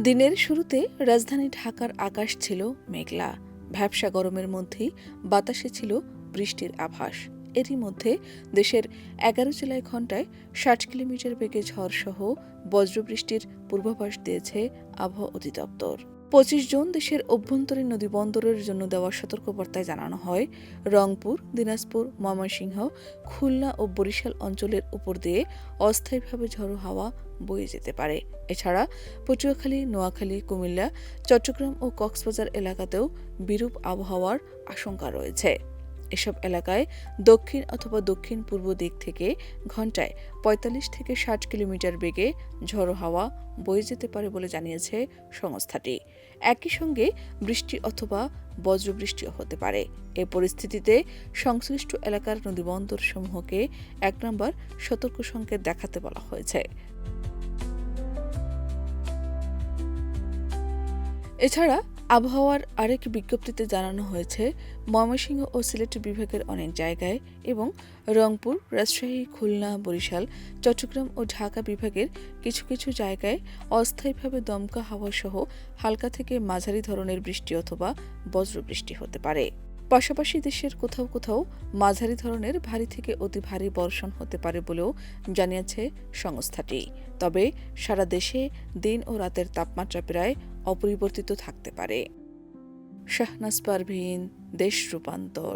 দিনের শুরুতে রাজধানী ঢাকার আকাশ ছিল মেঘলা। ভ্যাপসা গরমের মধ্যেই বাতাসে ছিল বৃষ্টির আভাস। এরই মধ্যে দেশের ১১ জেলায় ঘণ্টায় ৬০ কিলোমিটার বেগে ঝড়সহ বজ্রবৃষ্টির পূর্বাভাস দিয়েছে আবহাওয়া অধিদপ্তর। ২৫ জুন দেশের অভ্যন্তরীণ নদীবন্দরের জন্য দেওয়া সতর্কবার্তায় জানানো হয়, রংপুর, দিনাজপুর, ময়মনসিংহ, খুলনা ও বরিশাল অঞ্চলের উপর দিয়ে অস্থায়ীভাবে ঝড়ো হাওয়া বয়ে যেতে পারে। এছাড়া পটুয়াখালী, নোয়াখালী, কুমিল্লা, চট্টগ্রাম ও কক্সবাজার এলাকাতেও বিরূপ আবহাওয়ার আশঙ্কা রয়েছে। এসব এলাকায় দক্ষিণ অথবা দক্ষিণ পূর্ব দিক থেকে ঘণ্টায় ৪৫ থেকে ৬০ কিলোমিটার বেগে ঝড়ো হাওয়া বয়ে যেতে পারে বলে জানিয়েছে সংস্থাটি। একই সঙ্গে বৃষ্টি অথবা বজ্রবৃষ্টিও হতে পারে। এ পরিস্থিতিতে সংশ্লিষ্ট এলাকার নদীবন্দরসমূহকে ১ নম্বর সতর্ক সংকেত দেখাতে বলা হয়েছে। এছাড়া আবহাওয়ার আরেক বিজ্ঞপ্তিতে জানানো হয়েছে, ময়মনসিংহ ও সিলেট বিভাগের অনেক জায়গায় এবং রংপুর, রাজশাহী, খুলনা, বরিশাল, চট্টগ্রাম ও ঢাকা বিভাগের কিছু কিছু জায়গায় অস্থায়ীভাবে দমকা হাওয়া সহ হালকা থেকে মাঝারি ধরনের বৃষ্টি অথবা বজ্রবৃষ্টি হতে পারে। পাশাপাশি দেশের কোথাও কোথাও মাঝারি ধরনের ভারী থেকে অতি ভারী বর্ষণ হতে পারে বলেও জানিয়েছে সংস্থাটি। তবে সারা দেশে দিন ও রাতের তাপমাত্রা প্রায় অপরিবর্তিত থাকতে পারে। শাহনাজ পারভীন, দেশ রূপান্তর।